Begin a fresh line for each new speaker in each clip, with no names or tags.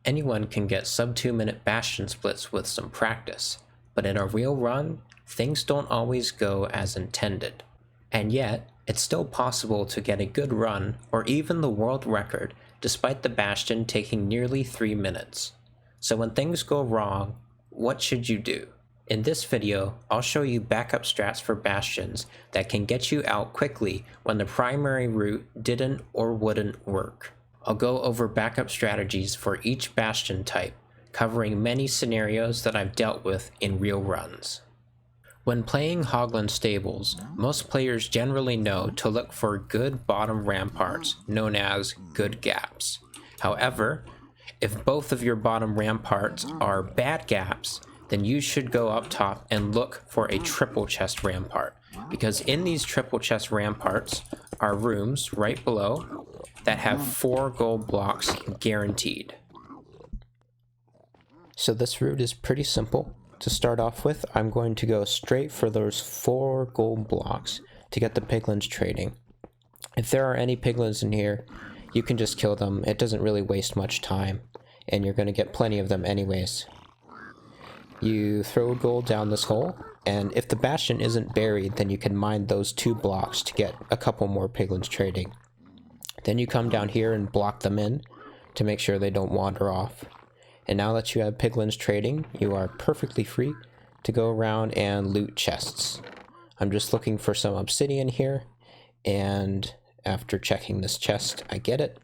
anyone can get sub 2-minute bastion splits with some practice, but in a real run, things don't always go as intended. And yet, it's still possible to get a good run or even the world record despite the bastion taking nearly 3 minutes. So when things go wrong, what should you do? In this video, I'll show you backup strats for bastions that can get you out quickly when the primary route didn't or wouldn't work. I'll go over backup strategies for each bastion type, covering many scenarios that I've dealt with in real runs. When playing Hoglin Stables, most players generally know to look for good bottom ramparts, known as good gaps. However, if both of your bottom ramparts are bad gaps, then you should go up top and look for a triple chest rampart, because in these triple chest ramparts are rooms right below that have 4 gold blocks guaranteed. So this route is pretty simple. To start off with, I'm going to go straight for those 4 gold blocks to get the piglins trading. If there are any piglins in here, you can just kill them. It doesn't really waste much time, and you're going to get plenty of them anyways. You throw gold down this hole, and if the bastion isn't buried, then you can mine those 2 blocks to get a couple more piglins trading. Then you come down here and block them in to make sure they don't wander off. And now that you have piglins trading, you are perfectly free to go around and loot chests. I'm just looking for some obsidian here, and after checking this chest, I get it.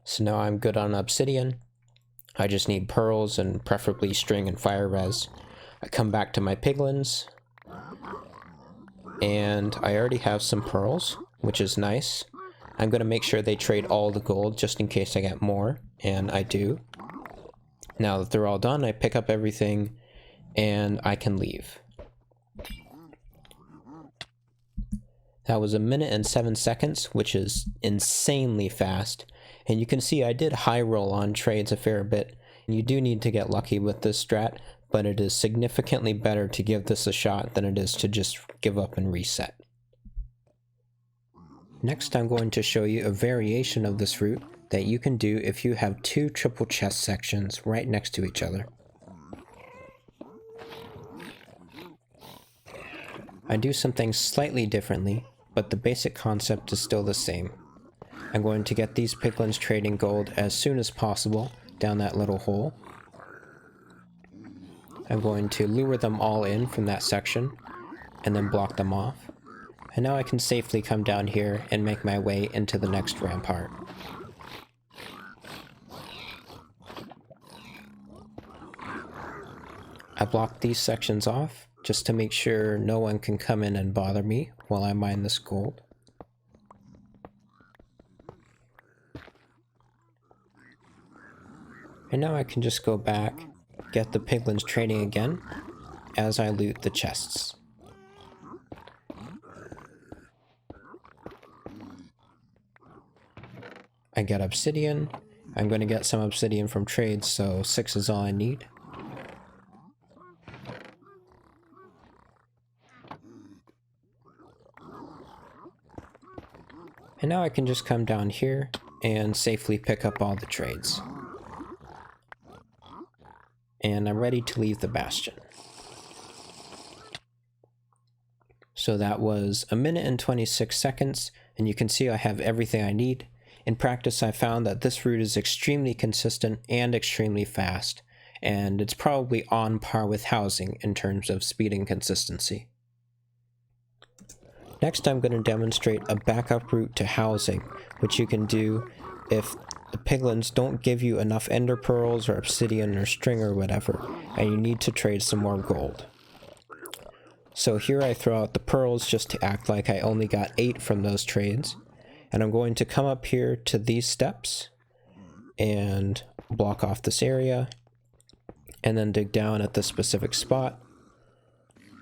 So now I'm good on obsidian. I just need pearls and preferably string and fire res. I come back to my piglins, and I already have some pearls, which is nice. I'm going to make sure they trade all the gold just in case I get more, and I do. Now that they're all done, I pick up everything and I can leave. That was 1 minute and 7 seconds, which is insanely fast. And you can see I did high roll on trades a fair bit. You do need to get lucky with this strat, but it is significantly better to give this a shot than it is to just give up and reset. Next, I'm going to show you a variation of this route that you can do if you have 2 triple chest sections right next to each other. I do some things slightly differently, but the basic concept is still the same. I'm going to get these piglins trading gold as soon as possible down that little hole. I'm going to lure them all in from that section and then block them off. And now I can safely come down here and make my way into the next rampart. I block these sections off just to make sure no one can come in and bother me while I mine this gold. And now I can just go back, get the piglins trading again as I loot the chests. I get obsidian. I'm going to get some obsidian from trades, so 6 is all I need. And now I can just come down here and safely pick up all the trades. And I'm ready to leave the bastion. So that was 1 minute and 26 seconds, and you can see I have everything I need. In practice, I found that this route is extremely consistent and extremely fast, and it's probably on par with housing in terms of speed and consistency. Next, I'm going to demonstrate a backup route to housing, which you can do if the piglins don't give you enough ender pearls or obsidian or string or whatever, and you need to trade some more gold. So here I throw out the pearls just to act like I only got 8 from those trades. And I'm going to come up here to these steps and block off this area and then dig down at this specific spot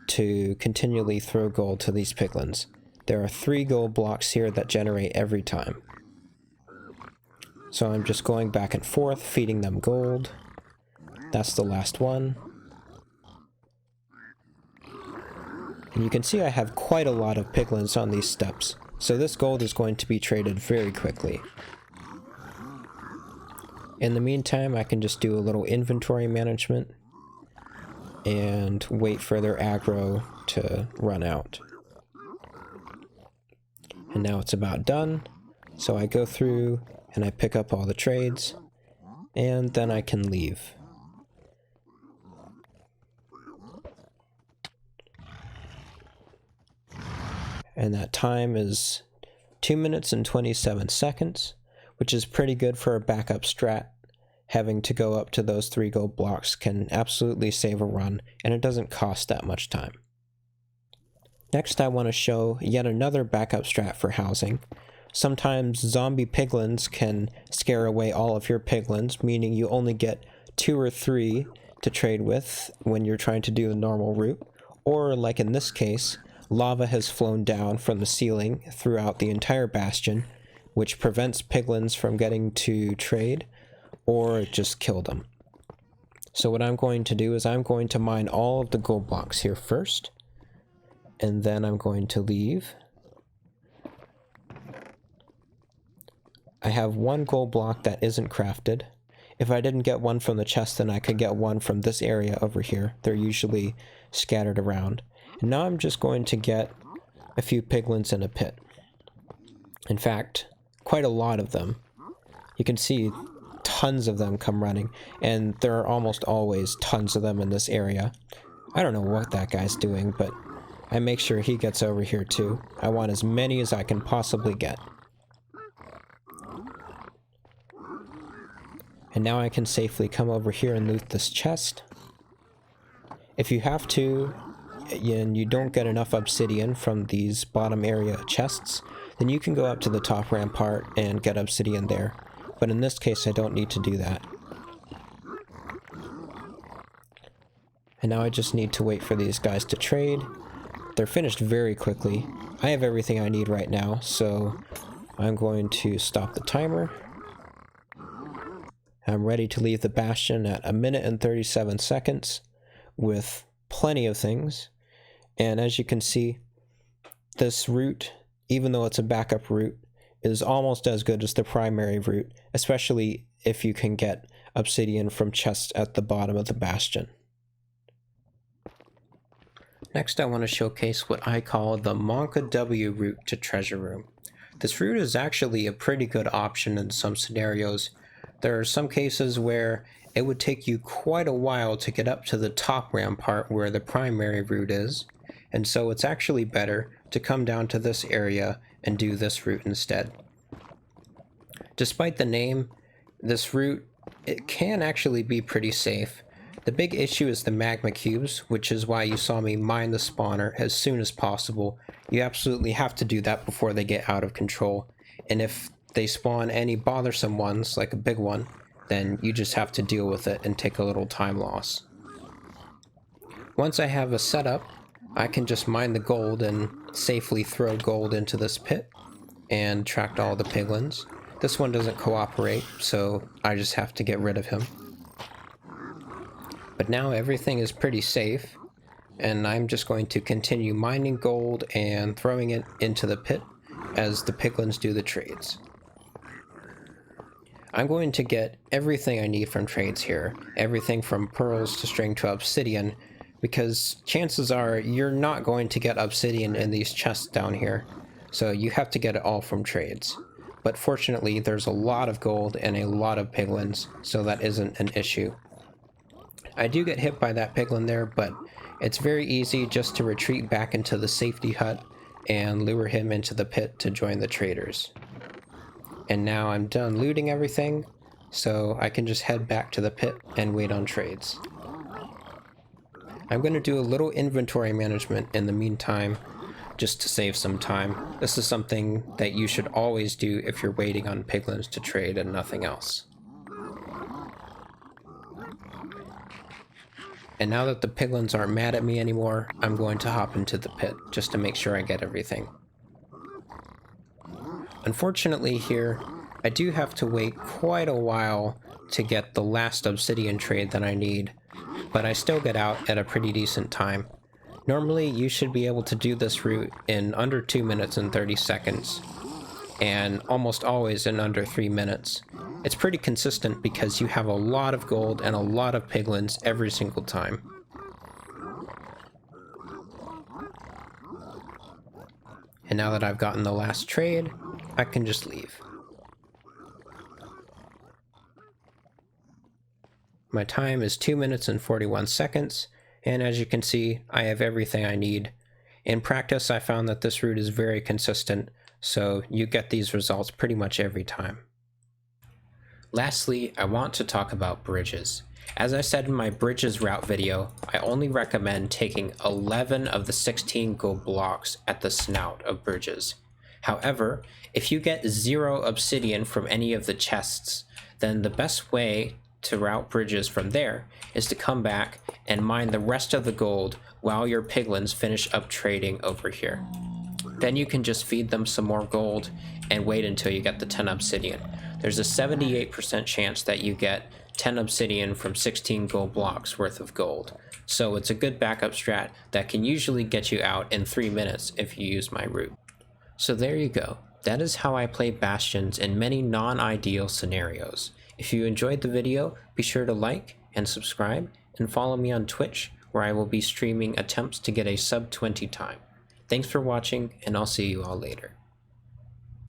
to continually throw gold to these piglins. There are 3 gold blocks here that generate every time. So I'm just going back and forth, feeding them gold. That's the last one. And you can see I have quite a lot of piglins on these steps. So this gold is going to be traded very quickly. In the meantime, I can just do a little inventory management and wait for their aggro to run out. And now it's about done, so I go through and I pick up all the trades, and then I can leave. And that time is 2 minutes and 27 seconds, which is pretty good for a backup strat. Having to go up to those 3 gold blocks can absolutely save a run, and it doesn't cost that much time. Next, I want to show yet another backup strat for housing. Sometimes zombie piglins can scare away all of your piglins, meaning you only get 2 or 3 to trade with when you're trying to do the normal route. Or, like in this case, lava has flown down from the ceiling throughout the entire bastion, which prevents piglins from getting to trade, or just kill them. So what I'm going to do is I'm going to mine all of the gold blocks here first, and then I'm going to leave. I have 1 gold block that isn't crafted. If I didn't get one from the chest, then I could get one from this area over here. They're usually scattered around. And now I'm just going to get a few piglins in a pit. In fact, quite a lot of them. You can see tons of them come running, and there are almost always tons of them in this area. I don't know what that guy's doing, but I make sure he gets over here too. I want as many as I can possibly get. And now I can safely come over here and loot this chest. If you have to, and you don't get enough obsidian from these bottom area chests, then you can go up to the top rampart and get obsidian there. But in this case, I don't need to do that. And now I just need to wait for these guys to trade. They're finished very quickly. I have everything I need right now, so I'm going to stop the timer. I'm ready to leave the bastion at 1 minute and 37 seconds with plenty of things. And as you can see, this route, even though it's a backup route, is almost as good as the primary route, especially if you can get obsidian from chests at the bottom of the bastion. Next, I want to showcase what I call the Monka W route to Treasure Room. This route is actually a pretty good option in some scenarios. There are some cases where it would take you quite a while to get up to the top rampart where the primary route is, and so it's actually better to come down to this area and do this route instead. Despite the name, this route, it can actually be pretty safe. The big issue is the magma cubes, which is why you saw me mine the spawner as soon as possible. You absolutely have to do that before they get out of control, and if they spawn any bothersome ones, like a big one, then you just have to deal with it and take a little time loss. Once I have a setup, I can just mine the gold and safely throw gold into this pit and track all the piglins. This one doesn't cooperate, so I just have to get rid of him. But now everything is pretty safe, and I'm just going to continue mining gold and throwing it into the pit as the piglins do the trades. I'm going to get everything I need from trades here, everything from pearls to string to obsidian, because chances are you're not going to get obsidian in these chests down here, so you have to get it all from trades. But fortunately, there's a lot of gold and a lot of piglins, so that isn't an issue. I do get hit by that piglin there, but it's very easy just to retreat back into the safety hut and lure him into the pit to join the traders. And now I'm done looting everything, so I can just head back to the pit and wait on trades. I'm going to do a little inventory management in the meantime, just to save some time. This is something that you should always do if you're waiting on piglins to trade and nothing else. And now that the piglins aren't mad at me anymore, I'm going to hop into the pit, just to make sure I get everything. Unfortunately here, I do have to wait quite a while to get the last obsidian trade that I need, but I still get out at a pretty decent time. Normally, you should be able to do this route in under 2 minutes and 30 seconds. and almost always in under 3 minutes. It's pretty consistent because you have a lot of gold and a lot of piglins every single time. And now that I've gotten the last trade, I can just leave. My time is 2 minutes and 41 seconds, and as you can see, I have everything I need. In practice, I found that this route is very consistent, so you get these results pretty much every time. Lastly, I want to talk about bridges. As I said in my bridges route video, I only recommend taking 11 of the 16 gold blocks at the snout of bridges. However, if you get 0 obsidian from any of the chests, then the best way to route bridges from there is to come back and mine the rest of the gold while your piglins finish up trading over here. Then you can just feed them some more gold and wait until you get the 10 obsidian. There's a 78% chance that you get 10 obsidian from 16 gold blocks worth of gold. So it's a good backup strat that can usually get you out in 3 minutes if you use my route. So there you go. That is how I play Bastions in many non-ideal scenarios. If you enjoyed the video, be sure to like and subscribe and follow me on Twitch, where I will be streaming attempts to get a sub 20 time. Thanks for watching, and I'll see you all later.